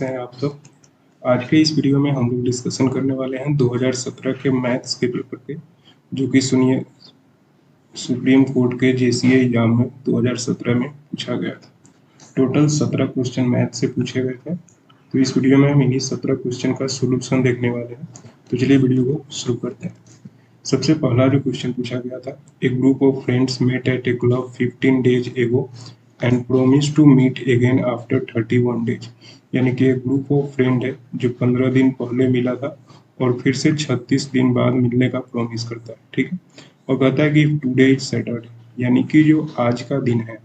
कैसे हैं आप सब। आज के इस वीडियो में हम लोग डिस्कशन करने वाले हैं 2017 के मैथ्स के पेपर के, जो कि सुनिए सुप्रीम कोर्ट के जेसीए एग्जाम में 2017 में पूछा गया था। टोटल 17 क्वेश्चन मैथ से पूछे गए थे, तो इस वीडियो में हम इन्हीं 17 क्वेश्चन का सोल्यूशन देखने वाले हैं। तो चलिए वीडियो को शुरू करते हैं। सबसे पहला जो क्वेश्चन पूछा गया था, a group of friends met at a club 15 days ago and promise to meet again after 31 days. यानी कि एक ग्रुप ऑफ फ्रेंड है जो 15 दिन पहले मिला था और फिर से 36 दिन बाद मिलने का प्रॉमिस करता है, ठीक है। और कहता है कि टुडे इज सैटरडे, यानी कि जो आज का दिन है,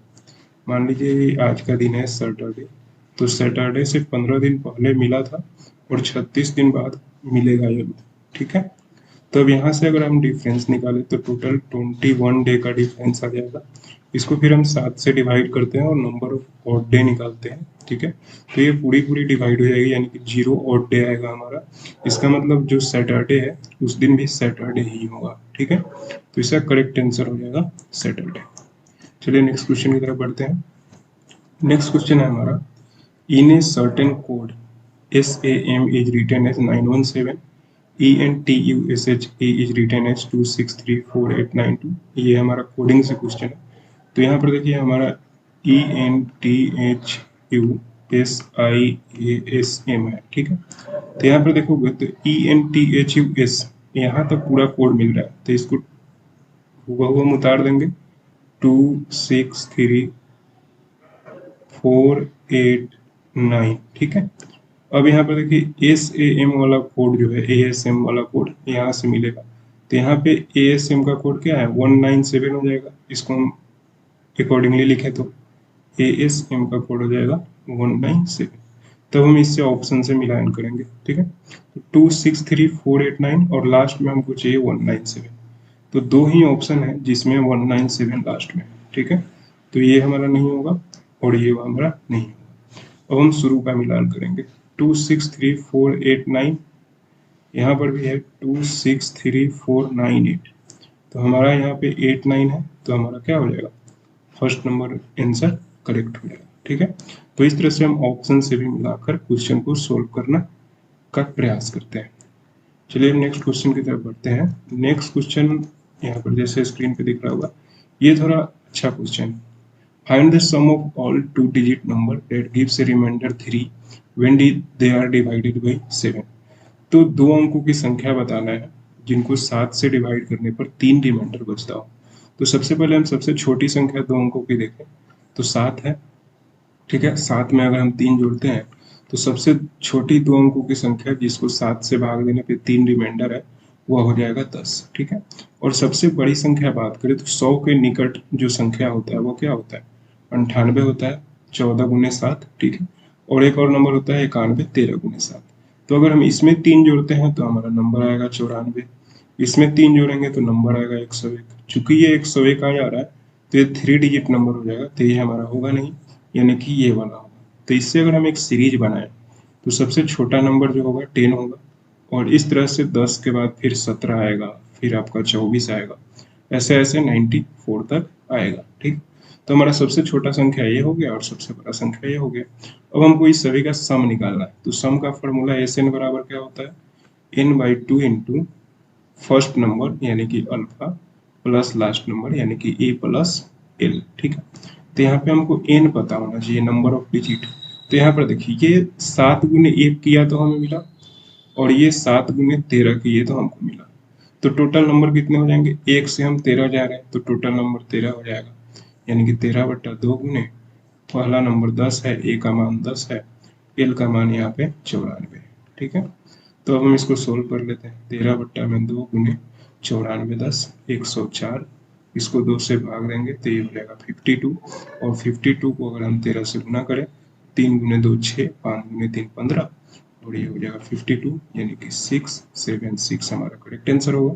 मान लीजिए आज का दिन है सैटरडे, तो सैटरडे से 15 दिन पहले मिला था और 36 दिन बाद मिलेगा ये, ठीक है। तो अब यहाँ से अगर हम डिफरेंस निकालें तो टोटल 21 डे का डिफरेंस आ जाएगा। इसको फिर हम 7 से डिवाइड करते हैं और नंबर ऑफ ऑड डे निकालते हैं, ठीक है। तो ये पूरी डिवाइड हो जाएगी, यानी कि 0 ऑड डे आएगा हमारा। इसका मतलब जो सैटरडे है उस दिन भी सैटरडे ही होगा, ठीक है। तो इसका करेक्ट आंसर हो जाएगा सैटरडे। चलिए नेक्स्ट क्वेश्चन की तरफ बढ़ते हैं। नेक्स्ट क्वेश्चन है हमारा, in a certain code SAM is written as 917, ENTUSHA is written as 2634892। ये हमारा कोडिंग से क्वेश्चन है। तो यहाँ पर देखिए हमारा ENTHUSIASM है, ठीक है। तो यहाँ पर देखोगे तो ENTHUS यहाँ तक पूरा कोड मिल रहा है, तो इसको हुआ हम उतार देंगे 2634889, ठीक है। अब यहाँ पर देखिए SAM वाला कोड जो है, ASM वाला कोड यहाँ से मिलेगा, तो यहाँ पे ASM का कोड क्या है 197 हो जाएगा। इसको हम अकॉर्डिंगली लिखे तो ASM का कोड हो जाएगा 197। तब हम इससे ऑप्शन से मिलान करेंगे, ठीक है। तो 263489 और लास्ट में हमको चाहिए 197, तो दो ही ऑप्शन है जिसमें 197 लास्ट में, ठीक है। तो ये हमारा नहीं होगा और ये हमारा नहीं होगा। अब हम शुरू का मिलान करेंगे, 263489, यहाँ पर भी है 263498, तो हमारा यहाँ पे 89 है, तो हमारा क्या हो जाएगा, फर्स्ट नंबर आंसर करेक्ट हो जाएगा, ठीक है। तो इस तरह से हम ऑप्शन से भी मिलाकर क्वेश्चन को सोल्व करना का प्रयास करते हैं। चलिए नेक्स्ट क्वेश्चन की तरफ बढ़ते हैं। नेक्स्ट क्वेश्चन यहाँ पर जैसे स्क्रीन पे दिख रहा होगा, ये थोड़ा अच्छा question. Find the sum of all 2 digit number that gives a reminder 3 when they are divided by 7। तो दो अंकों की संख्या बताना है जिनको 7 से डिवाइड करने पर 3 रिमाइंडर बचता हो। तो सबसे पहले हम सबसे छोटी संख्या दो अंकों की देखें तो 7 है, ठीक है। 7 में अगर हम 3 जोड़ते हैं तो सबसे छोटी दो अंकों की संख्या जिसको 7 से भाग देने पे 3 रिमाइंडर है वह हो जाएगा 10, ठीक है। और सबसे बड़ी संख्या बात करें तो 100 के निकट जो संख्या होता है वो क्या होता है, 98 होता है, 14 गुने 7, ठीक है। और एक और नंबर होता है 91, 13 गुने 7। तो अगर हम इसमें 3 जोड़ते हैं तो हमारा नंबर आएगा 94, इसमें 3 जोड़ेंगे तो नंबर आएगा 101। चूंकि ये 101 आ जा रहा है तो ये 3 डिजिट नंबर हो जाएगा, तो ये हमारा होगा नहीं, यानी कि ये वाला होगा। तो इससे अगर हम एक सीरीज बनाएं तो सबसे छोटा नंबर जो होगा 10 होगा, और इस तरह से 10 के बाद फिर 17 आएगा, फिर आपका 24 आएगा, ऐसे ऐसे 94 तक आएगा, ठीक। तो हमारा सबसे छोटा संख्या ये हो गया और सबसे बड़ा संख्या ये हो गया। अब हमको इस सभी का सम निकालना है, तो सम का फॉर्मूला SN बराबर क्या होता है, n/2 इंटू फर्स्ट नंबर यानी कि अल्फा प्लस लास्ट नंबर यानी कि A प्लस L, ठीक है। तो यहाँ पे हमको n पता होना चाहिए, नंबर ऑफ डिजिट। तो यहाँ पर देखिए ये 7 गुने 1 किया तो हमें मिला, और ये 7 गुने 13 किए तो हमको मिला। तो टोटल नंबर कितने हो जाएंगे, 1 से हम 13 जा रहे हैं तो टोटल नंबर 13 हो जाएगा, यानी कि 13/2 गुने पहला नंबर 10 है, A का मान 10 है, L का मान यहाँ पे 94 है, ठीक है। तो अब हम इसको सोल्व कर लेते हैं। 13/2 गुने 94 10 104, इसको 2 से भाग देंगे तो ये हो जाएगा 52, और 52 को अगर हम 13 से गुना करें, 3 गुने 2 6, 5 गुने 3 15, और ये हो जाएगा 52, यानी कि 676 हमारा करेक्ट आंसर होगा।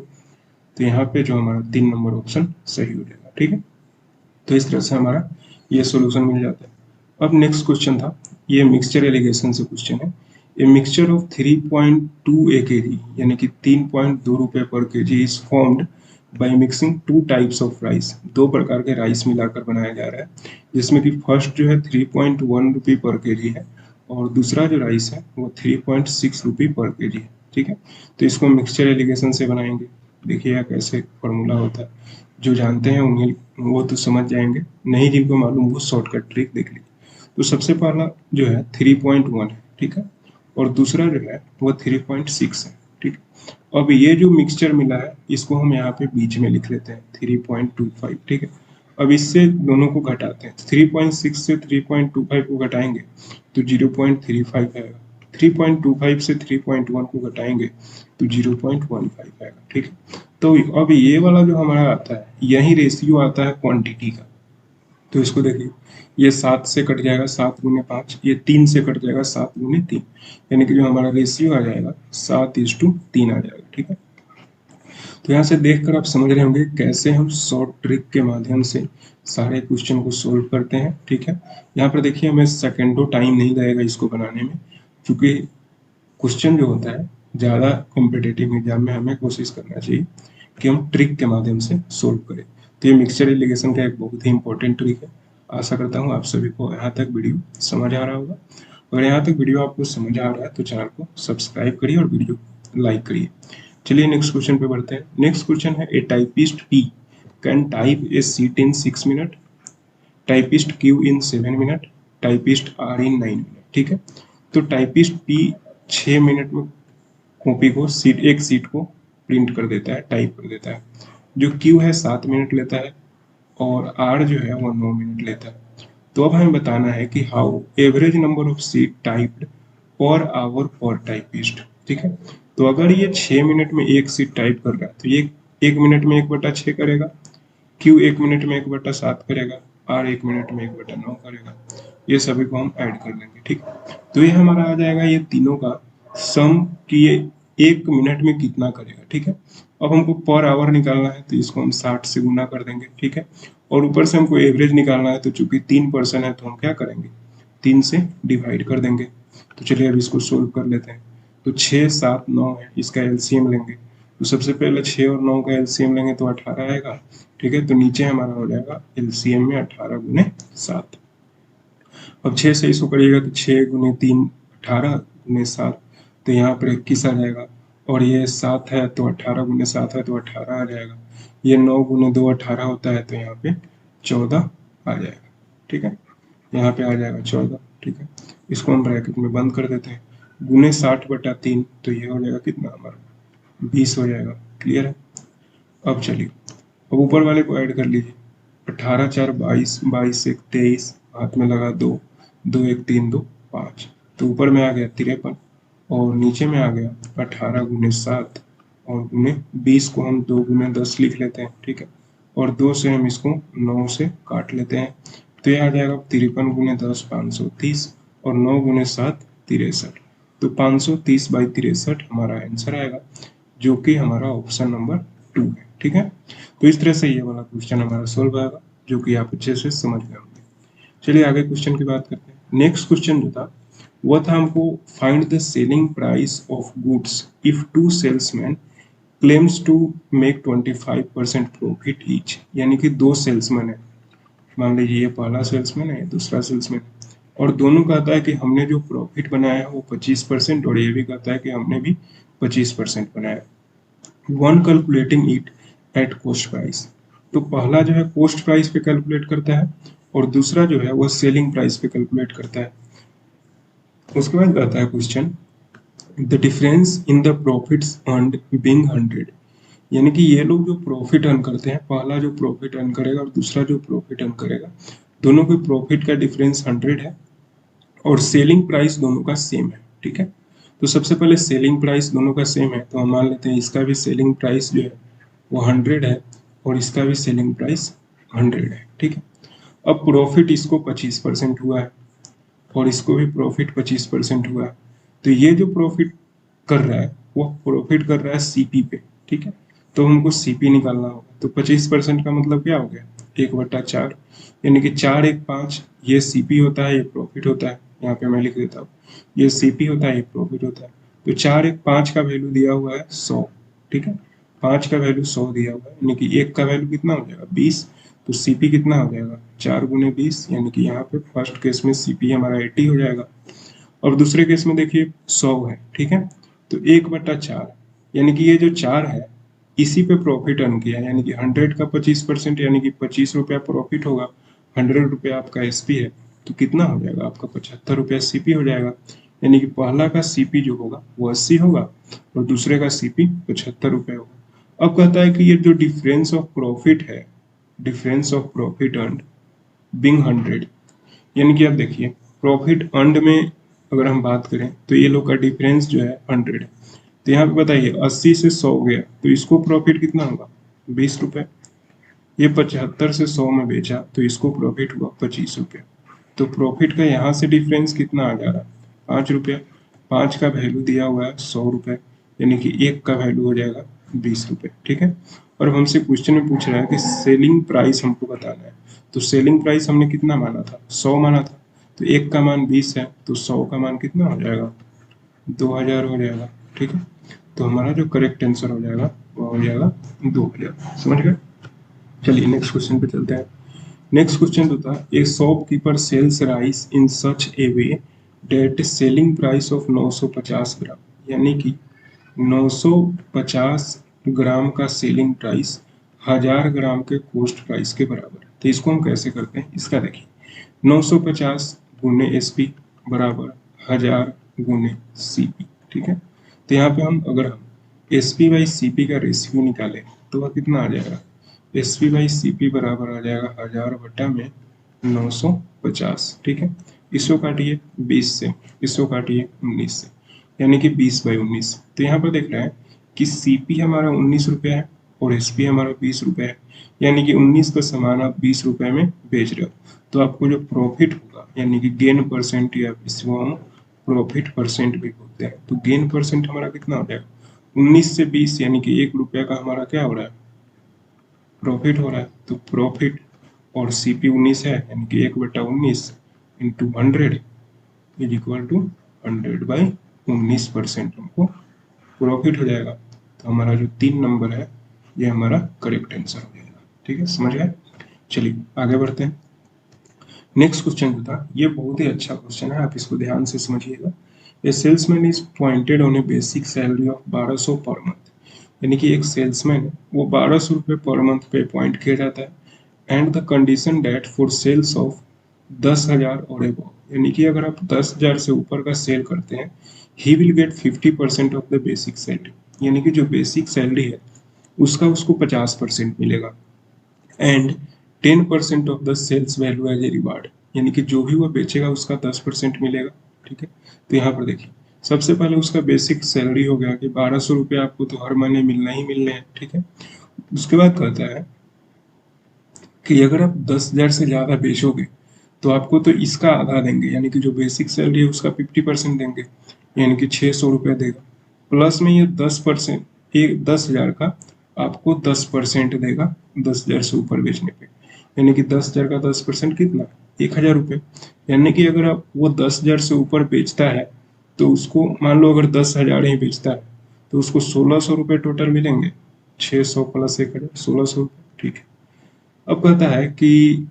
तो यहाँ पे जो हमारा 3 नंबर ऑप्शन सही हो जाएगा, ठीक है। तो इस तरह से हमारा ये सोल्यूशन मिल जाता है। अब नेक्स्ट क्वेश्चन था, ये मिक्सचर एलिगेशन से क्वेश्चन है। ए मिक्सचर ऑफ 3.2 kg यानी कि 3.2 रुपए पर kg is formed by mixing 2 types of rice. 2 प्रकार के राइस मिलाकर बनाया जा रहा है, जिसमें कि फर्स्ट जो है 3.1 रुपये पर kg है और दूसरा जो राइस है वो 3.6 रुपये पर केजी है, ठीक है। तो इसको मिक्सचर एलिगेशन से बनाएंगे, देखिएगा कैसे फॉर्मूला होता है। जो जानते हैं उन्हें वो तो समझ जाएंगे, नहीं जिनको मालूम वो शॉर्टकट ट्रिक देख लीजिए। तो सबसे पहला जो है 3.1 है, ठीक है, और दूसरा जो है वो 3.6 है, ठीक है। अब ये जो मिक्सचर मिला है इसको हम यहाँ पे बीच में लिख लेते हैं 3.25, ठीक है। अब इससे दोनों को घटाते हैं, 3.6 से 3.25 को घटाएंगे तो 0.35 आएगा, 3.25 से 3.1 को घटाएंगे तो 0.15 आएगा, ठीक है। तो अब ये वाला जो हमारा आता है यही रेशियो आता है क्वांटिटी का। तो इसको देखिए, ये 7 से कट जाएगा 7 गुने 5, ये 3 से कट जाएगा 7 गुने 3, यानी कि जो हमारा रेशियो आ जाएगा 7:3 आ जाएगा, ठीक है। तो यहाँ से देखकर आप समझ रहे होंगे कैसे हम शॉर्ट ट्रिक के माध्यम से सारे क्वेश्चन को सोल्व करते हैं, ठीक है। यहाँ पर देखिए हमें सेकेंडों टाइम नहीं लगेगा इसको बनाने में, क्योंकि क्वेश्चन जो होता है ज़्यादा कॉम्पिटिटिव एग्जाम में हमें कोशिश करना चाहिए कि हम ट्रिक के माध्यम से सोल्व करें। तो ये मिक्सचर एलिगेशन का एक बहुत ही इंपॉर्टेंट ट्रिक है। आशा करता हूँ आप सभी को यहाँ तक वीडियो समझ आ रहा होगा। अगर यहाँ तक वीडियो आपको समझ आ रहा है तो चैनल को सब्सक्राइब करिए और वीडियो लाइक करिए। चलिए नेक्स्ट क्वेश्चन पे बढ़ते हैं। नेक्स्ट क्वेश्चन है, a typist P can type a sheet in 6 minute, typist Q in 7 minute, typist R in 9 minute, ठीक है। तो टाइपिस्ट पी 6 मिनट में कॉपी को एक सीट को प्रिंट कर देता है, टाइप कर देता है। जो क्यू है 7 मिनट लेता है और आर जो है वो 9 मिनट लेता है। तो अब हमें बताना है कि how average number of seat typed per hour पर टाइपिस्ट, ठीक है। तो अगर ये 6 मिनट में एक सीट टाइप कर रहा है तो ये 1 मिनट में 1/6 करेगा, क्यू 1 मिनट में 1/7 करेगा, आर 1 मिनट में 1/9 करेगा। ये सभी को हम ऐड कर देंगे, ठीक। तो ये हमारा आ जाएगा ये तीनों का सम कि ये 1 मिनट में कितना करेगा, ठीक है। अब हमको पर आवर निकालना है तो इसको हम 60 से गुना कर देंगे, ठीक है। और ऊपर से हमको एवरेज निकालना है तो चूंकि 3% है तो हम क्या करेंगे, 3 से डिवाइड कर देंगे। तो चलिए अब इसको सोल्व कर लेते हैं। तो 6, 7, 9 है, इसका एलसीएम लेंगे। तो सबसे पहले 6 और 9 का एलसीएम लेंगे तो 18 आएगा, ठीक है। तो नीचे हमारा हो जाएगा एलसीएम में 18 गुने 7। अब 6 से इसको करिएगा तो 6 गुने 3 18 गुने 7, तो यहाँ पर 21 आ जाएगा। और ये 7 है तो 18 गुने 7 है तो 18 आ जाएगा। ये 9 गुने 2 18 होता है तो यहाँ पे 14 आ जाएगा, ठीक है। यहाँ पे आ जाएगा 14, ठीक है। इसको हम ब्रैकेट में बंद कर देते हैं। गुने 60/3 तो ये हो जाएगा कितना हमारा 20 हो जाएगा, क्लियर है। अब चलिए अब ऊपर वाले को ऐड कर लीजिए। 18 4 22, 22 1 23, हाथ में लगा 2, 2 1 3 2 5, तो ऊपर में आ गया 53 और नीचे में आ गया 18 गुने 7 और गुने 20 को हम 2 गुने 10 लिख लेते हैं, ठीक है। और 2 से हम इसको 9 से काट लेते हैं तो ये आ जाएगा 53 गुने 10 530 और 9 गुने 7 63। तो 530/63 हमारा आंसर आएगा, जो कि हमारा ऑप्शन नंबर 2 है, ठीक है। तो इस तरह से ये वाला क्वेश्चन हमारा सोल्व आएगा, जो कि आप अच्छे से समझ गए होंगे। चलिए आगे क्वेश्चन की बात करते हैं। नेक्स्ट क्वेश्चन जो था वो था हमको find the selling price of goods if 2 salesman claims to make 25% profit each, यानी कि 2 सेल्समैन है। मान लीजिए ये पहला सेल्समैन है, दूसरा सेल्समैन है, और दोनों कहता है कि हमने जो प्रॉफिट बनाया है वो 25% और ये भी कहता है कि हमने भी 25% बनाया। One calculating it at cost price. तो पहला जो है कॉस्ट प्राइस पे कैलकुलेट करता है और दूसरा जो है वो सेलिंग प्राइस पे कैलकुलेट करता है। उसके बाद कहता है question, the difference in the profits earned being 100, यानी कि ये लोग जो प्रॉफिट अर्न करते हैं, पहला जो प्रॉफिट अर्न करेगा और दूसरा जो प्रॉफिट अर्न करेगा, दोनों के प्रॉफिट का डिफरेंस 100 है और सेलिंग प्राइस दोनों का सेम है, ठीक है। तो सबसे पहले सेलिंग प्राइस दोनों का सेम है तो हम मान लेते हैं इसका भी सेलिंग प्राइस जो है वो 100 है और इसका भी सेलिंग प्राइस 100 है, ठीक है। अब प्रॉफिट इसको 25% हुआ है और इसको भी प्रॉफिट 25% हुआ है। तो ये जो प्रॉफिट कर रहा है वो प्रॉफिट कर रहा है सीपी पे, ठीक है। तो हमको सीपी निकालना होगा। तो 25% का मतलब क्या हो गया 1/4, यानी कि 4 1 5, ये सीपी होता है, ये प्रॉफिट होता है। यहाँ पे मैं लिख देता हूँ, ये सीपी होता है, ये प्रॉफिट होता है। तो 4 1 5 का वैल्यू दिया हुआ है 100, ठीक है। 5 का वैल्यू 100 दिया हुआ है, यानी कि 1 का वैल्यू कितना हो जाएगा 20। तो सीपी कितना हो जाएगा 4 गुने 20, यानी कि यहाँ पे फर्स्ट केस में सीपी हमारा 80 हो जाएगा। और दूसरे केस में देखिए 100 है, ठीक है, तो 1/4, यानी कि ये जो 4 है इसी पे प्रॉफिट अर्न किया, यानी कि 100 का 25%, यानी कि 25 रुपया प्रॉफिट होगा। 100 रुपया आपका एसपी है, तो कितना हो जाएगा आपका 75 रुपया सीपी हो जाएगा। यानी कि पहला का सीपी जो होगा वो 80 होगा और दूसरे का सीपी 75 रुपया होगा। अब कहता है कि ये जो डिफरेंस ऑफ प्रॉफिट है, difference of profit earning 100, यानी कि आप देखिए प्रॉफिट अर्न में अगर हम बात करें तो ये लोग का डिफरेंस जो है 100 है। तो यहाँ पे बताइए 80 से 100 गया तो इसको प्रॉफिट कितना होगा 20 रुपए। ये 75 से 100 में बेचा तो इसको प्रॉफिट हुआ 25 रुपया। तो प्रॉफिट का यहाँ से डिफरेंस कितना आ जा रहा है 5 रुपया। 5 का वैल्यू दिया हुआ है 100 रुपये, यानी कि 1 का वैल्यू हो जाएगा 20 रुपये, ठीक है। और अब हमसे क्वेश्चन में पूछ रहा है कि सेलिंग प्राइस हमको बताना है। तो सेलिंग प्राइस हमने कितना माना था 100 माना था, तो 1 का मान 20 है तो 100 का मान कितना हो जाएगा 2000 हो जाएगा, ठीक है। तो हमारा जो करेक्ट आंसर हो जाएगा वो हो जाएगा 2000। समझ गए। चलिए नेक्स्ट क्वेश्चन पे चलते हैं। नेक्स्ट क्वेश्चन तो था a shopkeeper sells rice in such a way that selling price of 950 gram, यानी कि 950 ग्राम का सेलिंग प्राइस 1000 ग्राम के कॉस्ट प्राइस के बराबर है। तो इसको हम कैसे करते हैं, इसका देखिए 950 गुने एसपी बराबर 1000 गुने सीपी, ठीक है। तो यहाँ पे अगर हम एसपी बाई सीपी का रेशियो निकालें तो वह कितना आ जाएगा, एसपी बाई सीपी बराबर आ जाएगा 1000 बटा में 950, ठीक है। इसको काटिए 20 से, इसको काटिए 19 से, यानी कि 20/19। तो यहाँ पर देख रहे हैं कि सीपी हमारा 19 रुपया है और एसपी हमारा 20 रुपया है, यानी कि 19 का सामान आप 20 रुपये में बेच रहे हो। तो आपको जो प्रॉफिट होगा, यानी कि गेन परसेंट, या इसको हम प्रॉफिट परसेंट भी बोलते हैं, तो गेन परसेंट हमारा कितना हो जाएगा 19 से 20, यानी कि 1 रुपया का हमारा क्या हो रहा है प्रॉफिट हो रहा है। तो प्रॉफिट और सीपी 19 है, यानी कि 1/19 इंटू 100 इज इक्वल टू 100/19% हमको प्रॉफिट हो जाएगा। तो हमारा जो 3 नंबर है ये हमारा करेक्ट आंसर हो जाएगा, ठीक है, समझ गए। चलिए आगे बढ़ते हैं। नेक्स्ट क्वेश्चन जो था ये बहुत ही अच्छा क्वेश्चन है, आप इसको ध्यान से समझिएगा। ए salesman is pointed on A basic salary of 1200 per month, यानी कि एक सेल्समैन है वो 1200 रुपये पर मंथ पे अपॉइंट किया जाता है। And the condition that for sales of 10,000 और एबव, यानी कि अगर आप 10,000 से ऊपर का सेल करते हैं he will get 50% of the basic salary, यानी कि जो बेसिक सैलरी है उसका उसको 50% मिलेगा। And 10% of the sales value as a reward, यानी कि जो भी वो बेचेगा उसका 10% मिलेगा, ठीक है। तो यहाँ पर देखिए सबसे पहले उसका बेसिक सैलरी हो गया कि 1200 रुपये आपको तो हर महीने मिलना ही मिलने हैं, ठीक है। उसके बाद कहता है कि अगर आप 10,000 से ज़्यादा बेचोगे तो आपको तो इसका आधा देंगे, यानी कि जो बेसिक सैलरी है उसका 50% देंगे, यानी कि 600 रुपये देगा। प्लस में ये 10%, एक 10,000 का आपको 10% देगा 10,000 से ऊपर बेचने पे, यानी कि 10,000 का 10% कितना 1,000 रुपये। यानी कि अगर आप वो 10,000 से ऊपर बेचता है तो उसको मान लो अगर 10,000 ही बेचता है तो उसको 1,600 रुपये टोटल मिलेंगे, 600 प्लस 1,000 1,600 रुपये, ठीक है। अब कहता है कि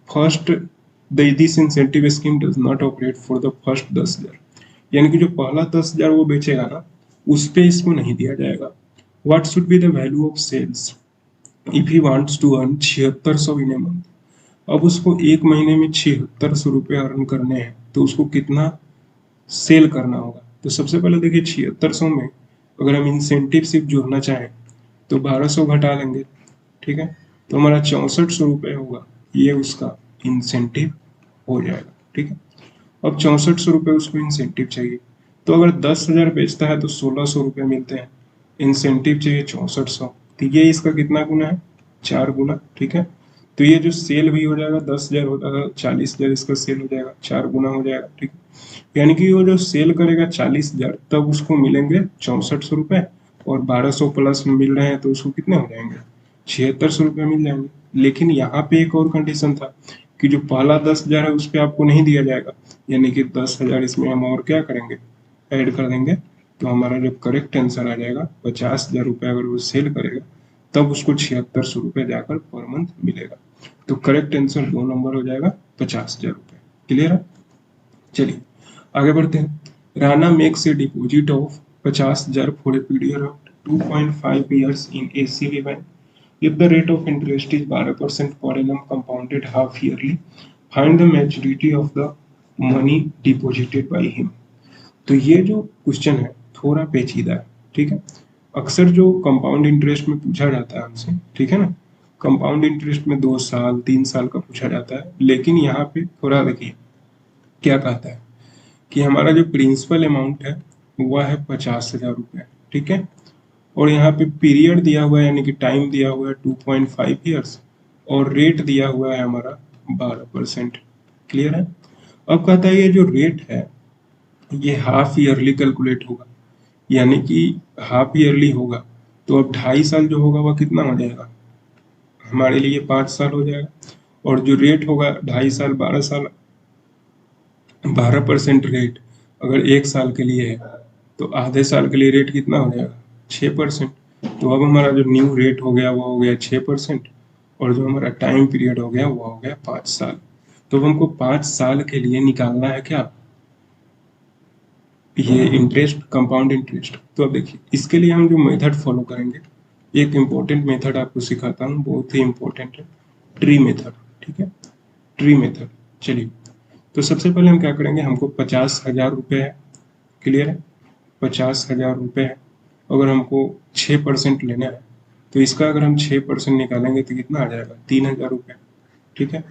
first this incentive scheme does not operate for the first 10,000, यानी कि जो पहला 10,000 वो बेचेगा ना उस पे इसको नहीं दिया जाएगा। What should be the value of sales if he wants to earn 7600 in a month. अब उसको एक महीने में 7600 रुपये अर्न करने हैं तो उसको कितना सेल करना होगा। तो सबसे पहले देखिए 7600 में अगर हम इंसेंटिव सिर्फ जोड़ना चाहें तो 1200 घटा लेंगे, ठीक है। तो हमारा 6400 रुपये होगा, ये उसका इंसेंटिव हो जाएगा, ठीक है। अब 6400 रुपये उसको इंसेंटिव चाहिए, तो अगर 10,000 बेचता है तो 1,600 रुपये मिलते हैं, इंसेंटिव चाहिए 6400, तो ये इसका कितना गुना है 4 गुना, ठीक है। तो ये जो सेल भी हो जाएगा 10,000 होता है 40,000 इसका सेल हो जाएगा 4 गुना हो जाएगा, ठीक है। यानी कि वो जो सेल करेगा 40,000 तब उसको मिलेंगे 6400 रुपये, और 1200 प्लस में मिल रहे हैं तो उसको कितने हो जाएंगे 7600 रुपये मिल जाएंगे। लेकिन यहाँ पे एक और कंडीशन था कि जो पहला 10,000 है उस पर आपको नहीं दिया जाएगा, यानी कि 10,000 इसमें हम और क्या करेंगे ऐड कर देंगे। तो हमारा जो करेक्ट आंसर आ जाएगा 50,000 रुपये अगर वो सेल करेगा तब उसको 7600 रुपये जाकर पर मंथ मिलेगा। तो करेक्ट आंसर 2 नंबर हो जाएगा 50,000 रुपये। क्लियर है। चलिए आगे बढ़ते हैं। Rana makes a deposit of 50,000 for a period of 2.5 years in ACB bank. If the rate of interest is 12% per annum compounded half yearly, find the maturity of the money deposited by him. तो ये जो question है थोड़ा पेचीदा है, ठीक है। अक्सर जो कंपाउंड इंटरेस्ट में पूछा जाता है हमसे, ठीक है ना, कंपाउंड इंटरेस्ट में 2 साल 3 साल का पूछा जाता है, लेकिन यहाँ पे थोड़ा देखिए क्या कहता है कि हमारा जो प्रिंसिपल अमाउंट है वह है 50,000 रुपये, ठीक है। और यहाँ पे पीरियड दिया हुआ है यानी कि टाइम दिया हुआ है 2.5 ईयर्स, और रेट दिया हुआ है हमारा 12%। क्लियर है। अब कहता है ये जो रेट है ये हाफ ईयरली कैलकुलेट होगा, यानी कि हाफ ईयरली होगा, तो अब 2.5 साल जो होगा वह कितना हो जाएगा, हमारे लिए 5 साल हो जाएगा। और जो रेट होगा 2.5 साल 12 साल, 12% रेट अगर 1 साल के लिए है तो आधे साल के लिए रेट कितना हो जाएगा 6%। तो अब हमारा जो न्यू रेट हो गया वो हो गया 6%, और जो हमारा टाइम पीरियड हो गया वो हो गया 5 साल। तो अब हमको 5 साल के लिए निकालना है क्या, ये इंटरेस्ट, कंपाउंड इंटरेस्ट। तो अब देखिए इसके लिए हम जो मेथड फॉलो करेंगे, एक इम्पोर्टेंट मेथड आपको सिखाता हूँ, बहुत ही इम्पोर्टेंट है, ट्री मेथड, ठीक है, ट्री मेथड। चलिए, तो सबसे पहले हम क्या करेंगे, हमको 50,000 रुपये है, क्लियर है, 50,000 रुपये है। अगर हमको 6% लेना है तो इसका अगर हम 6% निकालेंगे तो कितना आ जाएगा 3,000 रुपये, ठीक है।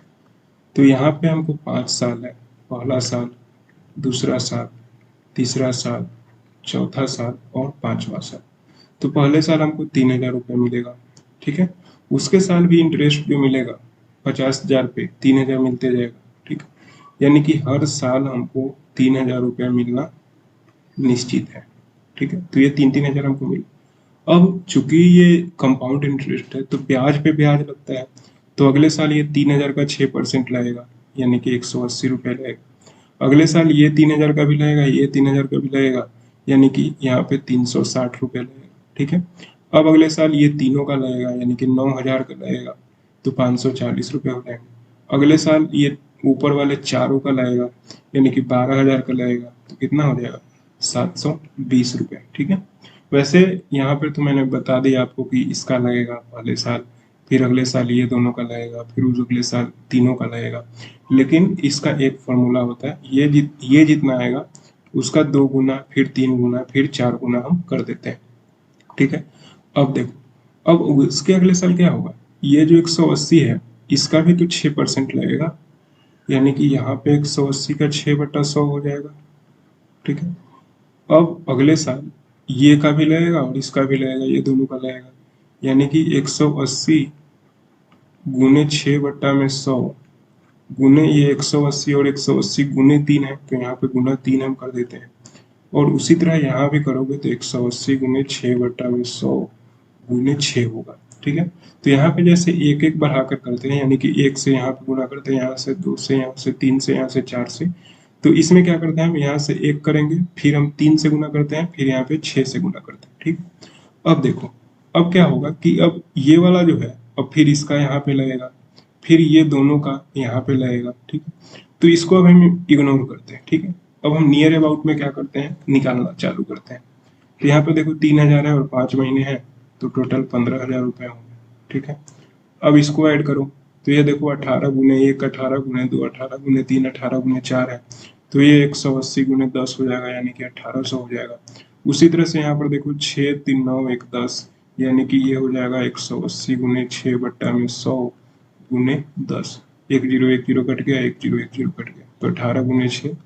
तो यहाँ पे हमको 5 साल है, पहला साल, दूसरा साल, तीसरा साल, चौथा साल और 5वां साल। तो पहले साल हमको 3,000 रुपये मिलेगा, ठीक है। उसके साल भी इंटरेस्ट जो मिलेगा 50,000 पे 3,000 मिलते जाएगा, ठीक है। यानी कि हर साल हमको 3,000 रुपया मिलना निश्चित है, ठीक है। तो ये 3,000 हमको मिले। अब चूंकि ये कंपाउंड इंटरेस्ट है तो ब्याज पे ब्याज लगता है, तो अगले साल ये 3,000 का 6% लगेगा, यानी कि 180 रुपये लगेगा। अगले साल ये 3,000 का भी लगेगा, ये 3,000 का भी लगेगा, यानी कि यहाँ पे 360 रुपये लगेगा, ठीक है। अब अगले साल ये तीनों का लगेगा, यानी कि 9,000 का लगेगा, तो 540 रुपये हो जाएंगे। अगले साल ये ऊपर वाले चारों का लगेगा, यानी कि 12,000 का लगेगा, तो कितना हो जाएगा 720 रुपये, ठीक है। वैसे यहाँ पे तो मैंने बता दिया आपको कि इसका लगेगा पहले साल, फिर अगले साल ये दोनों का लगेगा, फिर उस अगले साल तीनों का लगेगा, लेकिन इसका एक फॉर्मूला होता है, ये जितना आएगा उसका 2 गुना, फिर 3 गुना, फिर 4 गुना हम कर देते हैं, ठीक है। अब देखो, अब उसके अगले साल क्या होगा, ये जो 180 है इसका भी तो 6% लगेगा, यानी कि यहाँ पे 180 का 6/100 हो जाएगा, ठीक है। अब अगले साल ये का भी लगेगा और इसका भी लगेगा, ये दोनों का लगेगा, यानी कि 180 गुने 6/100 गुने ये 180, और 180 गुने 3 है तो यहाँ पे गुना 3 हम कर देते हैं। और उसी तरह यहाँ भी करोगे तो 180 गुने 6/100 गुने 6 होगा, ठीक है। तो यहाँ पे जैसे एक एक बढ़ाकर करते हैं, यानी कि 1 से यहाँ पे गुना करते हैं, यहाँ से 2 से, यहाँ से 3 से, यहाँ से 4 से, तो इसमें क्या करते हैं हम यहाँ से 1 करेंगे, फिर हम 3 से गुना करते हैं, फिर यहाँ पे 6 से गुना करते हैं, ठीक। अब देखो, अब क्या होगा कि अब ये वाला जो है अब फिर इसका यहाँ पे लगेगा, फिर ये दोनों का यहाँ पे लगेगा, ठीक है। तो इसको अब हम इग्नोर करते हैं, ठीक है। अब हम नियर अबाउट में क्या करते हैं, निकालना चालू करते हैं। तो यहाँ पे देखो 3,000 है और 5 महीने हैं, तो टोटल 15,000 रुपये होंगे, ठीक है। अब इसको ऐड करो, तो ये देखो 18 गुने 1 18 गुने 2 18 गुने 3 18 गुने 4 है, तो ये 180 गुने 10 हो जाएगा, यानी कि 1800 हो जाएगा। उसी तरह से यहाँ पर देखो 6 3 9 1 10, यानी कि ये हो जाएगा 180 गुने 6/100 गुने 10, 1 0 1 0 कट गया, 1 0 1 0 कट गया, तो 18 गुने 6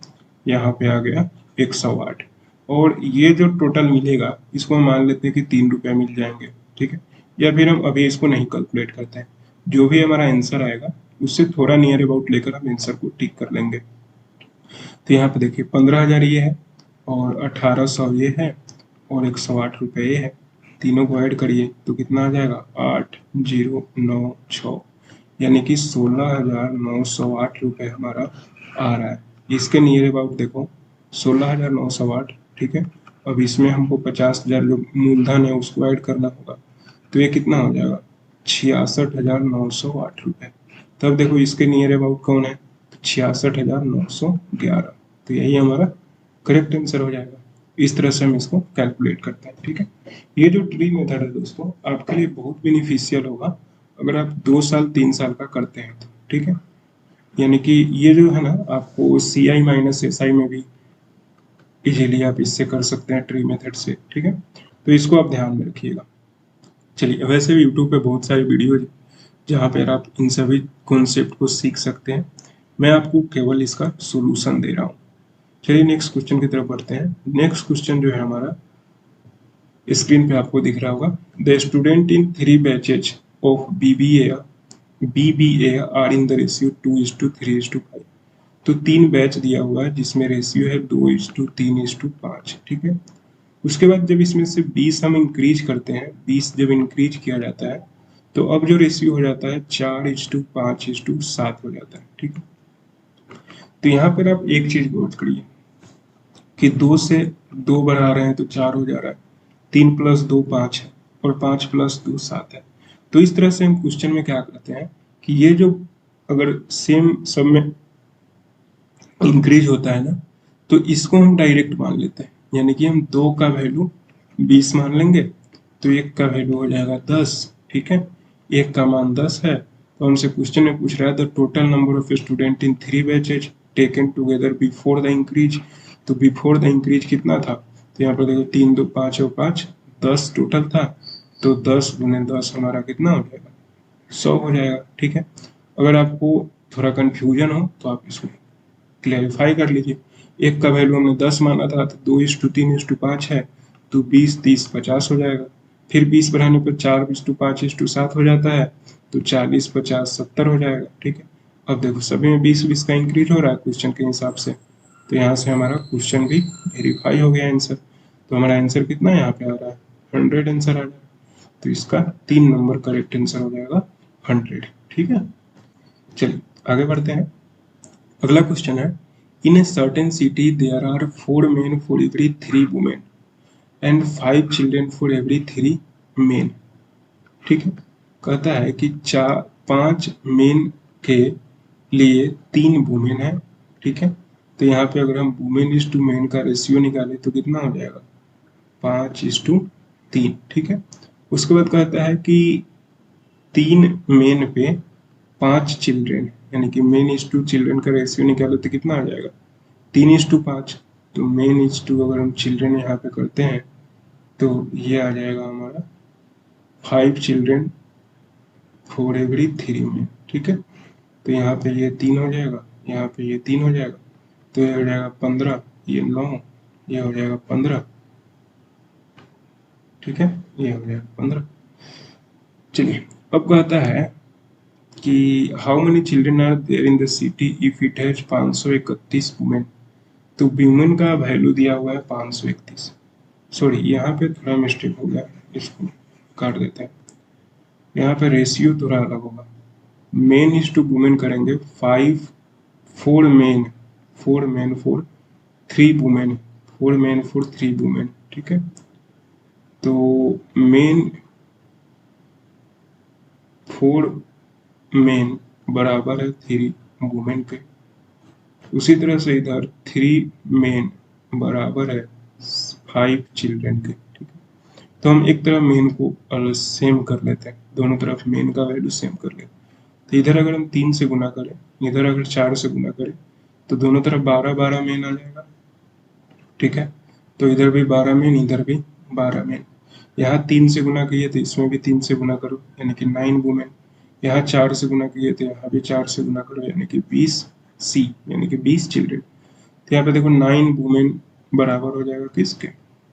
यहाँ पे आ गया 108। और ये जो टोटल मिलेगा इसको हम मान लेते हैं कि 3 रुपये मिल जाएंगे, ठीक है। या फिर हम अभी इसको नहीं कैलकुलेट करते हैं, जो भी हमारा आंसर आएगा उससे थोड़ा नियर अबाउट लेकर हम आंसर को टिक कर लेंगे। तो यहाँ पे देखिए 15,000 ये है, और 1,800 ये है, और 108 रुपये ये है, तीनों को ऐड करिए तो कितना आ जाएगा 8,096, यानी कि 16,908 रुपये हमारा आ रहा है। इसके नियर अबाउट देखो 16,908, ठीक है। अब इसमें हमको 50,000 जो मूलधन है उसको ऐड करना होगा, तो ये कितना हो जाएगा 66,908 रुपये। तब देखो इसके नियर अबाउट कौन है, 66,911, तो यही हमारा करेक्ट आंसर हो जाएगा। इस तरह से हम इसको कैलकुलेट करते हैं, ठीक है। ये जो ट्री मेथड है दोस्तों आपके लिए बहुत बेनिफिशियल होगा अगर आप 2 साल 3 साल का करते हैं तो, ठीक है। यानी कि ये जो है ना आपको CI-SI में भी इजीली आप इससे कर सकते हैं ट्री मेथड से, ठीक है। तो इसको आप ध्यान में रखिएगा। चलिए, वैसे भी यूट्यूब पे बहुत सारी वीडियो है जहाँ पर आप इन सभी कॉन्सेप्ट को सीख सकते हैं। मैं आपको केवल इसका सोल्यूशन दे रहा हूँ। चलिए नेक्स्ट क्वेश्चन की तरफ बढ़ते हैं। नेक्स्ट क्वेश्चन जो है हमारा स्क्रीन पे आपको दिख रहा होगा। The student in 3 batches of BBA are in the ratio 2:3:5। तो 3 बैच दिया हुआ है जिसमें रेशियो है 2:3:5, ठीक है। उसके बाद जब इसमें से 20 हम इंक्रीज करते हैं, 20 जब इंक्रीज किया जाता है तो अब जो रेशियो हो जाता है 4:5:7 हो जाता है, ठीक है। तो यहाँ पर आप एक चीज नोट करिए कि 2 से 2 बढ़ा रहे हैं तो 4 हो जा रहा है, 3 + 2 5 है और 5 + 2 7 है। तो इस तरह से हम क्वेश्चन में क्या करते हैं कि ये जो अगर सेम सब में इंक्रीज होता है ना तो इसको हम डायरेक्ट मान लेते हैं। यानी कि हम 2 का वैल्यू 20 मान लेंगे तो 1 का वैल्यू हो जाएगा 10, ठीक है। 1 का मान 10 है तो हमसे क्वेश्चन में पूछ रहा है the total number of student in 3 batches taken together before the increase. तो बिफोर द इंक्रीज कितना था, तो यहाँ पर देखो 3 2 5 और 5 10 टोटल था। तो 10 × 10 हमारा कितना हो जाएगा, 100 हो जाएगा, ठीक है। अगर आपको थोड़ा कंफ्यूजन हो तो आप इसको क्लैरिफाई कर लीजिए। 1 का वैल्यू हमने 10 माना था तो 2:3:5 है तो 20 30 50 हो जाएगा। फिर 20 बढ़ाने पर 4:5:7 हो जाता है तो 40 50 70 हो जाएगा, ठीक है। अब देखो सभी में 20 का इंक्रीज हो रहा है क्वेश्चन के हिसाब से, तो यहाँ से हमारा क्वेश्चन भी वेरीफाई हो गया आंसर। तो हमारा आंसर कितना यहाँ पे आ रहा है, 100 आंसर आ रहा है। तो इसका 3 नंबर करेक्ट आंसर हो जाएगा 100, ठीक है। चलिए आगे बढ़ते हैं। अगला क्वेश्चन है in a certain city there are 4 men for every 3 women and 5 children for every 3 men, ठीक है। कहता है कि 5 मेन के लिए 3 वुमेन है, ठीक है। तो यहाँ पे अगर हम वुमेन/मेन का रेशियो निकालें तो कितना हो जाएगा, 5:3, ठीक है। उसके बाद कहता है कि 3 मेन पे 5 चिल्ड्रेन, यानी कि मेन/चिल्ड्रेन का रेशियो निकाले तो कितना आ जाएगा, 3:5। तो मेन/, अगर हम चिल्ड्रेन यहाँ पे करते हैं तो ये आ जाएगा हमारा 5 चिल्ड्रेन फॉर एवरी 3 मेन, ठीक है। तो यहाँ पे ये 3 हो जाएगा, यहाँ पे ये 3 हो जाएगा, तो ये हो जाएगा 15, ये 9, ये हो जाएगा 15, ठीक है। ये हो जाएगा 15। चलिए अब कहता है कि how many children are there in the city if it has 531 women. तो वुमेन का वैल्यू दिया हुआ है 531। सॉरी यहाँ पे थोड़ा मिस्टेक हो गया, इसको काट देते हैं। यहाँ पे रेशियो थोड़ा अलग होगा, मेन/वुमेन करेंगे 4 main for 3 women, 4 main for 3 women, ठीक है। तो मेन 4 मेन बराबर है 3 वुमेन के। उसी तरह से इधर 3 मेन बराबर है 5 चिल्ड्रन के, ठीक है। तो हम एक तरफ मेन को सेम कर लेते हैं, दोनों तरफ मेन का वैल्यू सेम कर लेते हैं। तो इधर अगर हम 3 से गुना करें, इधर अगर 4 से गुना करें तो दोनों तरफ 12 मेन आ जाएगा, ठीक है। तो इधर भी 12 मेन, इधर भी 12 मेन। यहाँ 3 से गुना किए तो इसमें भी 3 से गुना करो यानी कि 9 वुमेन। यहाँ 4 से गुना किए तो यहाँ भी 4 से गुना करो यानी कि 20 यानी कि 20 चिल्ड्रेन। तो यहाँ पे देखो 9 वुमेन बराबर हो जाएगा किसके,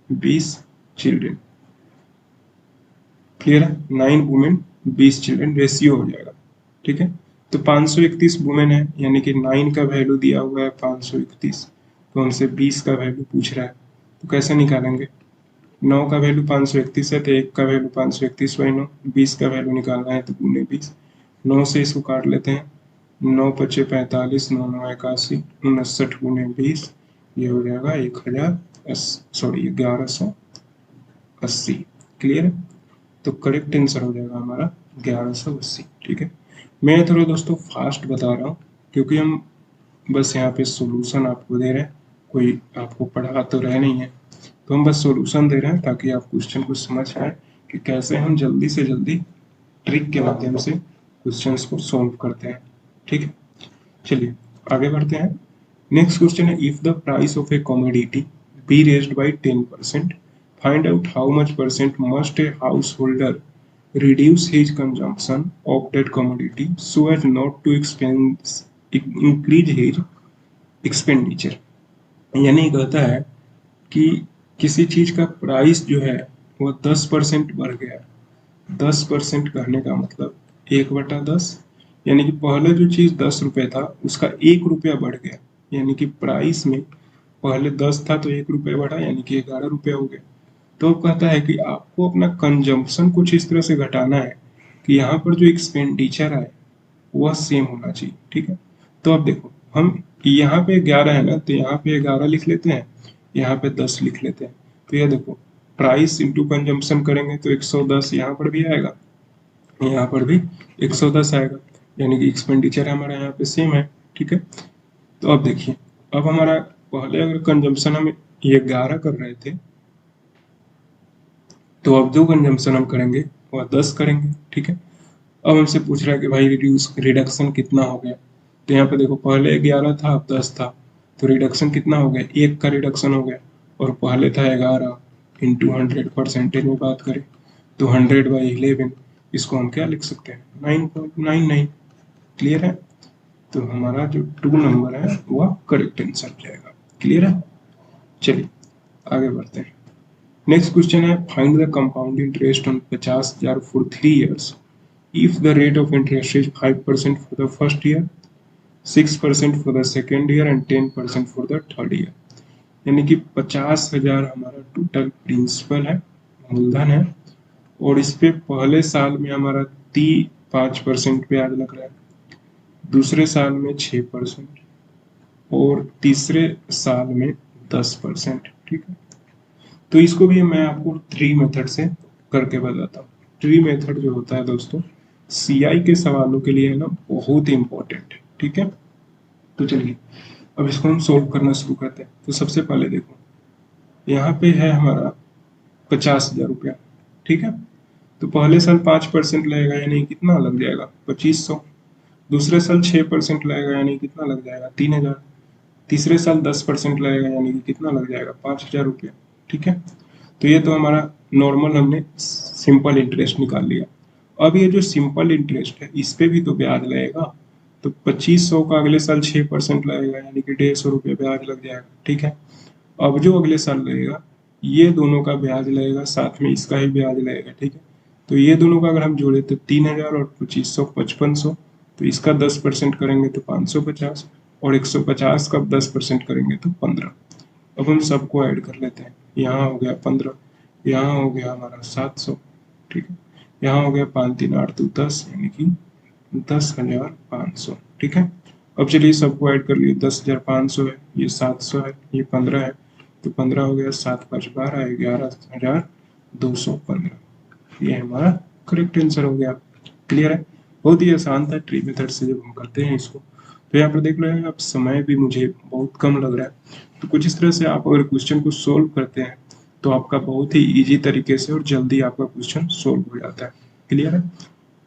20 चिल्ड्रेन। क्लियर है, 9 वुमेन 20 चिल्ड्रेन रेशियो हो जाएगा, ठीक है। तो 531 वुमेन है यानी कि 9 का वैल्यू दिया हुआ है 531, तो हमसे 20 का वैल्यू पूछ रहा है। तो कैसे निकालेंगे, 9 का वैल्यू 531 है तो 1 का वैल्यू 531/9, 20 का वैल्यू निकालना है तो × 20। 9 से इसको काट लेते हैं, 9 × 5 = 45, 9 × 9 = 81, 59 × 20, ये हो जाएगा 1180। क्लियर है, तो करेक्ट आंसर हो जाएगा हमारा 1180, ठीक है। मैं थोड़ा दोस्तों फास्ट बता रहा हूँ क्योंकि हम बस यहाँ पे सॉल्यूशन आपको दे रहे हैं, कोई आपको पढ़ा तो रहे नहीं है, तो हम बस सॉल्यूशन दे रहे हैं ताकि आप क्वेश्चन को समझ पाए कि कैसे हम जल्दी से जल्दी ट्रिक के माध्यम से क्वेश्चंस को सॉल्व करते हैं। ठीक है, चलिए आगे बढ़ते हैं। नेक्स्ट क्वेश्चन है, if the price of A commodity be raised bye 10%, find out how much percent must a house holder reduce his consumption of that commodity so as not to increase his expenditure। यानी कहता है कि किसी चीज का price जो है वो 10% बढ़ गया। 10% कहने का मतलब 1/10, यानी कि पहले जो चीज 10 रुपये था उसका 1 रुपया बढ़ गया, यानी कि प्राइस में पहले 10 था तो 1 रुपया बढ़ा, यानी कि 11 रुपया हो गया। तो अब कहता है कि आपको अपना कंजम्पशन कुछ इस तरह से घटाना है कि यहाँ पर जो एक्सपेंडिचर है वह सेम होना चाहिए। ठीक है, तो अब देखो हम यहाँ पे 11 है ना, तो यहाँ पे 11 लिख लेते हैं, यहाँ पे 10 लिख लेते हैं। तो ये देखो प्राइस इंटू कंजम्पशन करेंगे तो 110 यहाँ पर भी आएगा, यहाँ पर भी 110 आएगा, यानी कि एक्सपेंडिचर हमारा यहाँ पे सेम है। ठीक है, तो अब देखिए, अब हमारा पहले अगर कंजम्पशन हम ये 11 कर रहे थे, तो अब जो कंजम्पशन हम करेंगे वह 10 करेंगे। ठीक है, अब हमसे पूछ रहा है कि भाई रिडक्शन कितना हो गया, तो यहाँ पे देखो पहले 11 था अब 10 था, तो रिडक्शन कितना हो गया, 1 का रिडक्शन हो गया, और पहले था 11 इंटू 100 परसेंटेज में बात करें तो 100/11, इसको हम क्या लिख सकते हैं 9.99। क्लियर है, तो हमारा जो 2 नंबर है वह करेक्ट आंसर जाएगा। क्लियर है, चलिए आगे बढ़ते हैं। नेक्स्ट क्वेश्चन है, find the compound interest on 50,000 for 3 years if the rate of interest is 5% for the first year, 6% for the second year and 10% for the third year। यानी कि 50,000 हमारा टोटल प्रिंसिपल है, मूलधन है, और इस पे पहले साल में हमारा 5% ब्याज लग रहा है, दूसरे साल में 6% और तीसरे साल में 10%। ठीक है, तो इसको भी मैं आपको ट्री मेथड से करके बताता हूँ। ट्री मेथड जो होता है दोस्तों सीआई के सवालों के लिए है ना बहुत ही इंपॉर्टेंट है। ठीक है, तो चलिए अब इसको हम सोल्व करना शुरू करते हैं। तो सबसे पहले देखो यहाँ पे है हमारा 50,000 रुपया। ठीक है, तो पहले साल 5% लगेगा यानी कितना लग जाएगा 2500, दूसरे साल 6% लगेगा यानी कितना लग जाएगा 3000, तीसरे साल 10% लगेगा यानी कि कितना लग जाएगा 5,000 रुपया। ठीक है, तो ये तो हमारा नॉर्मल हमने सिंपल इंटरेस्ट निकाल लिया। अब ये जो सिंपल इंटरेस्ट है इस पे भी तो ब्याज लगेगा, तो 2500 का अगले साल 6% लगेगा यानी कि 150 रुपये ब्याज लग जाएगा। ठीक है, अब जो अगले साल लगेगा ये दोनों का ब्याज लगेगा, साथ में इसका ही ब्याज लगेगा। ठीक है, तो ये दोनों का अगर हम जोड़े तो 3000 और 2500 5500, तो इसका 10% करेंगे तो 550 और 150 का 10% करेंगे तो 15। अब हम सबको ऐड कर लेते हैं, यहाँ हो गया 15, यहाँ हो गया हमारा 700। ठीक है, यहाँ हो गया 5 3 8 तो 10 यानी कि 10,500। ठीक है, अब चलिए सबको ऐड कर लिए, 10,500 है, ये 700 है, ये 15 है, तो 15 हो गया, 7 5 12 11,215। ये हमारा करेक्ट आंसर हो गया। क्लियर है, बहुत ही आसान था ट्री मेथड से जब हम करते हैं इसको। तो यहाँ पर देख रहे हैं आप समय भी मुझे बहुत कम लग रहा है, तो कुछ इस तरह से आप अगर क्वेश्चन को सोल्व करते हैं तो आपका बहुत ही इजी तरीके से और जल्दी आपका क्वेश्चन सोल्व हो जाता है। क्लियर है,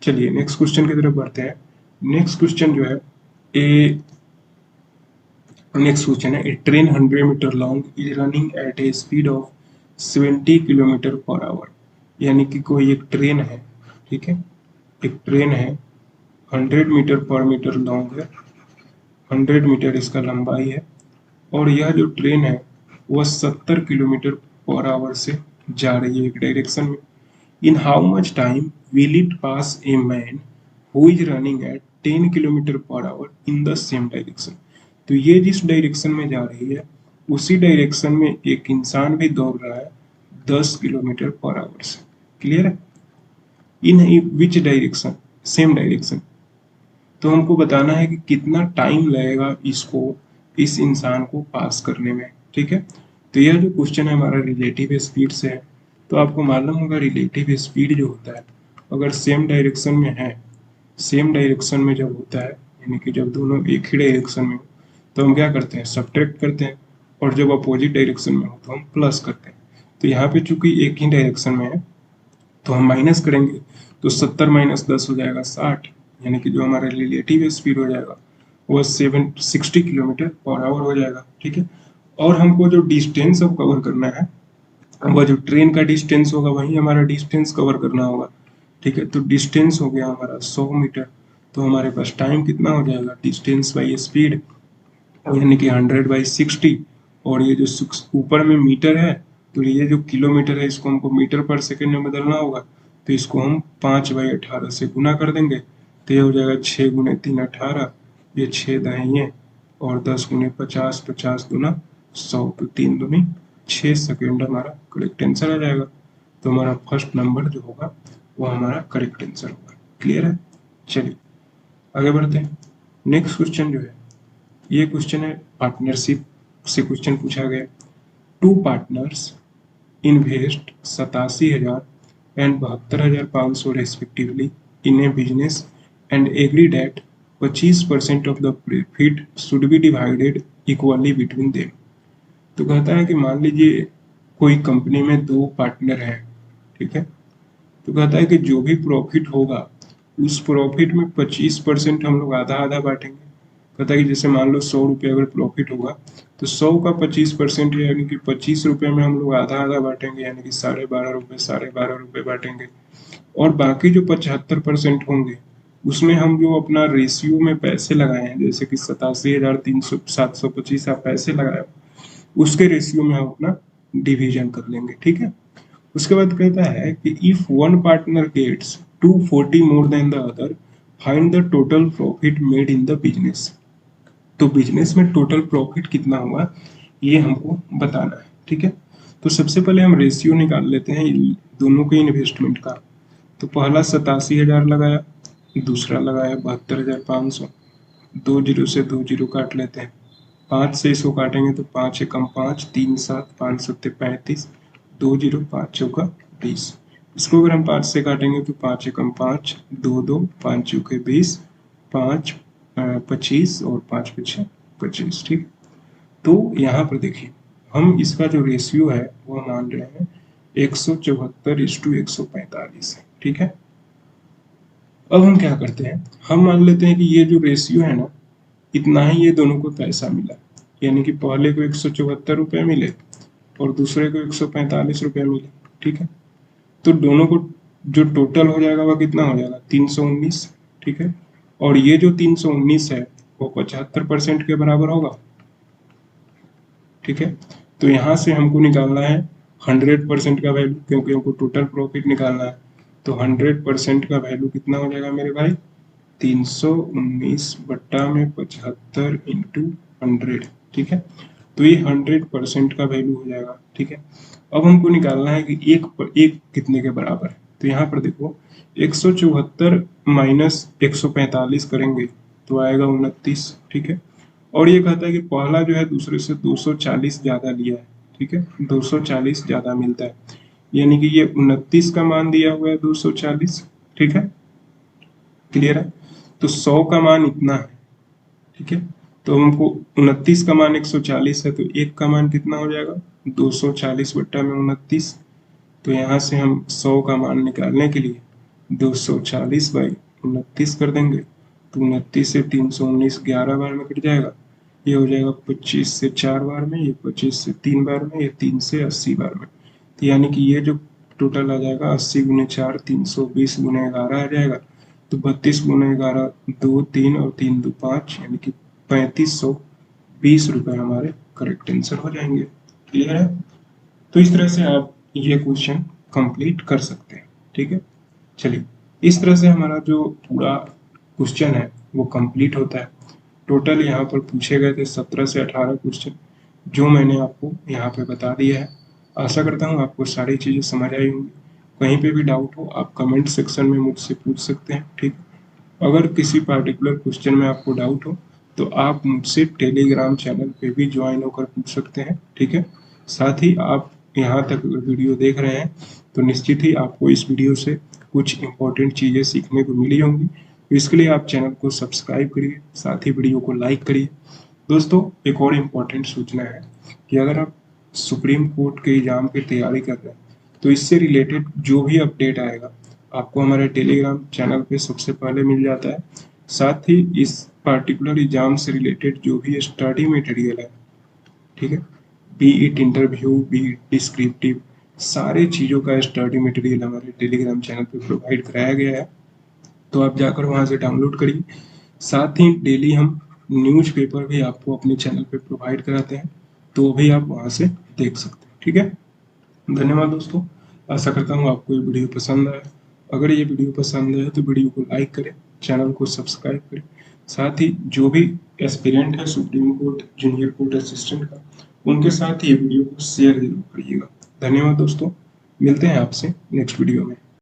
चलिए नेक्स्ट क्वेश्चन की तरफ बढ़ते हैं। नेक्स्ट क्वेश्चन जो है नेक्स्ट क्वेश्चन है, a train 100 metre long is running at a speed of 70 kilometre per hour. यानी कि कोई एक ट्रेन है, ठीक है, एक ट्रेन है 100 मीटर पर मीटर लॉन्ग है, 100 मीटर इसका लंबाई है, और यह जो ट्रेन है वह 70 किलोमीटर पर आवर से जा रही है एक डायरेक्शन में। In how much time will it pass a man who is running eight 10 kilometre per our in the same direction. तो ये जिस डायरेक्शन में जा रही है उसी डायरेक्शन में एक इंसान भी दौड़ रहा है 10 किलोमीटर पर आवर से। क्लियर है, इन विच डायरेक्शन, सेम डायरेक्शन। तो हमको बताना है कि कितना टाइम लगेगा इसको, इस इंसान को पास करने में। ठीक है, तो यह जो क्वेश्चन है हमारा रिलेटिव स्पीड से है। तो आपको मालूम होगा रिलेटिव स्पीड जो होता है अगर सेम डायरेक्शन में है, सेम डायरेक्शन में जब होता है यानी कि जब दोनों एक ही डायरेक्शन में हो तो हम क्या करते हैं सब्ट्रैक्ट करते हैं, और जब अपोजिट डायरेक्शन में हो तो हम प्लस करते हैं। तो यहाँ पे चूंकि एक ही डायरेक्शन में है तो हम माइनस करेंगे, तो 70 माइनस 10 हो जाएगा 60, यानी कि जो हमारा रिलेटिव स्पीड हो जाएगा वो 760 किलोमीटर पर आवर हो जाएगा। ठीक है, और हमको जो डिस्टेंस अब कवर करना है, वह जो ट्रेन का डिस्टेंस होगा वही हमारा डिस्टेंस कवर करना होगा। ठीक है, तो डिस्टेंस हो गया हमारा 100 मीटर। तो हमारे पास टाइम कितना हो जाएगा, डिस्टेंस बाई स्पीड, यानी कि 100/60। और ये जो ऊपर में मीटर है, तो ये जो किलोमीटर है इसको हमको मीटर पर सेकेंड में बदलना होगा, तो इसको हम 5/18 से गुना कर देंगे। तो ये हो जाएगा 6 × 3 18, ये 6 दाहिए और 10 × 50, 50 दूना 100, तो 3 दूनी 6 सेकेंड हमारा करेक्ट आंसर आ जाएगा। तो हमारा फर्स्ट नंबर जो होगा वो हमारा करेक्ट आंसर होगा। क्लियर है? चलिए आगे बढ़ते हैं। नेक्स्ट क्वेश्चन जो है, ये क्वेश्चन है पार्टनरशिप से क्वेश्चन पूछा गया। 2 partners invest 87,000 and 72,500 respectively in a business and agree that 25% of the profit should be divided equally between them। तो कहता है कि मान लीजिए कोई कंपनी में 2 पार्टनर हैं, ठीक है, तो कहता है कि जो भी प्रॉफिट होगा उस प्रॉफिट में 25% हम लोग आधा आधा बांटेंगे। कहता है कि जैसे मान लो 100 रुपये अगर प्रॉफिट होगा तो 100 का 25% यानी कि 25 रुपये में हम लोग आधा आधा बांटेंगे, यानी कि 12.5 रुपये बांटेंगे। और बाकी जो 75% होंगे उसमें हम जो अपना रेशियो में पैसे लगाए हैं, जैसे कि 87,725 आप पैसे लगाए, उसके रेशियो में हम अपना डिवीजन कर लेंगे। ठीक है, उसके बाद कहता है कि if one partner gets 240 more than the other, find the total profit made in the business. तो बिजनेस में टोटल प्रॉफिट कितना हुआ ये हमको बताना है। ठीक है, तो सबसे पहले हम रेशियो निकाल लेते हैं दोनों के इन्वेस्टमेंट का। तो पहला 87,000 लगाया, दूसरा लगाया 72,500, 2 जीरो से 2 जीरो काट लेते हैं, 5 से इसको काटेंगे तो 5 एकम 5, 3 7, 5 सत्ते 35, 2 जीरो 5 चौका 20। इसको अगर हम 5 से काटेंगे तो 5 एकम 5, 2 2, 5 चौके 20, 5 25 और 5 पीछे 25। ठीक, तो यहाँ पर देखिए हम इसका जो रेशियो है वो मान रहे हैं 174:145 है। ठीक है, अब हम क्या करते हैं, हम मान लेते हैं कि ये जो रेशियो है ना, इतना ही ये दोनों को पैसा मिला, यानी कि पहले को 174 रुपये मिले और दूसरे को 145 रुपये मिले। ठीक है, तो दोनों को जो टोटल हो जाएगा वह कितना हो जाएगा, 319। ठीक है, और ये जो 319 है वो 75% के बराबर होगा। ठीक है, तो यहाँ से हमको निकालना है 100% का वैल्यू, क्योंकि हमको टोटल प्रॉफिट निकालना है। तो 100% का वैल्यू कितना हो जाएगा मेरे भाई, 319 बट्टा में 75 इंटू 100। ठीक है, तो ये 100% का वैल्यू हो जाएगा। ठीक है, अब हमको निकालना है कि एक कितने के बराबर है। तो यहाँ पर देखो 174 माइनस 145 करेंगे तो आएगा 29। ठीक है, और ये कहता है कि पहला जो है दूसरे से 240 ज्यादा लिया है। ठीक है, 240 ज्यादा मिलता है, यानी कि ये 29 का मान दिया हुआ है 240। ठीक है, क्लियर है? तो 100 का मान इतना है। ठीक है, तो हमको 29 का मान 140 है, तो एक का मान कितना हो जाएगा, 240 बट्टा में 29। तो यहाँ से हम 100 का मान निकालने के लिए 240/29 कर देंगे, तो 29 से 319 11 बार में कट जाएगा, ये हो जाएगा 25 से 4 बार में, ये 25 से 3 बार में, ये 3 से 80 बार में। तो यानी कि ये जो टोटल आ जाएगा 80 × 4 320 × 11 आ जाएगा। तो 32 × 11 2 3 और 3 2 5, यानी कि 3520 रुपये हमारे करेक्ट आंसर हो जाएंगे। क्लियर है? तो इस तरह से आप ये क्वेश्चन कंप्लीट कर सकते हैं। ठीक है, चलिए इस तरह से हमारा जो पूरा क्वेश्चन है वो कंप्लीट होता है। टोटल यहाँ पर पूछे गए थे 17 से 18 क्वेश्चन, जो मैंने आपको यहाँ पे बता दिया है। आशा करता हूँ आपको सारी चीज़ें समझ आई होंगी। कहीं पे भी डाउट हो आप कमेंट सेक्शन में मुझसे पूछ सकते हैं। ठीक, अगर किसी पार्टिकुलर क्वेश्चन में आपको डाउट हो तो आप मुझसे टेलीग्राम चैनल पे भी ज्वाइन होकर पूछ सकते हैं। ठीक है, साथ ही आप यहाँ तक वीडियो देख रहे हैं तो निश्चित ही आपको इस वीडियो से कुछ इम्पोर्टेंट चीज़ें सीखने को मिली होंगी। तो इसके लिए आप चैनल को सब्सक्राइब करिए, साथ ही वीडियो को लाइक करिए। दोस्तों एक और इम्पोर्टेंट सूचना है कि अगर आप सुप्रीम कोर्ट के एग्जाम की तैयारी कर रहे हैं तो इससे रिलेटेड जो भी अपडेट आएगा आपको हमारे टेलीग्राम चैनल पे सबसे पहले मिल जाता है। साथ ही इस पार्टिकुलर एग्जाम से रिलेटेड जो भी स्टडी मटेरियल है, ठीक है, B it interview, B it descriptive, सारे चीज़ों का स्टडी मटेरियल हमारे टेलीग्राम चैनल पे प्रोवाइड कराया गया है, तो आप जाकर वहाँ से डाउनलोड करिए। साथ ही डेली हम न्यूज़पेपर भी आपको अपने चैनल पे प्रोवाइड कराते हैं, तो भी आप वहाँ से देख सकते हैं। ठीक है, धन्यवाद दोस्तों। आशा करता हूँ आपको ये वीडियो पसंद आए। अगर ये वीडियो पसंद आए तो वीडियो को लाइक करें, चैनल को सब्सक्राइब करें। साथ ही जो भी एस्पिरेंट है supreme court junior court assistant का, उनके साथ ये वीडियो को शेयर जरूर करिएगा। धन्यवाद दोस्तों, मिलते हैं आपसे नेक्स्ट वीडियो में।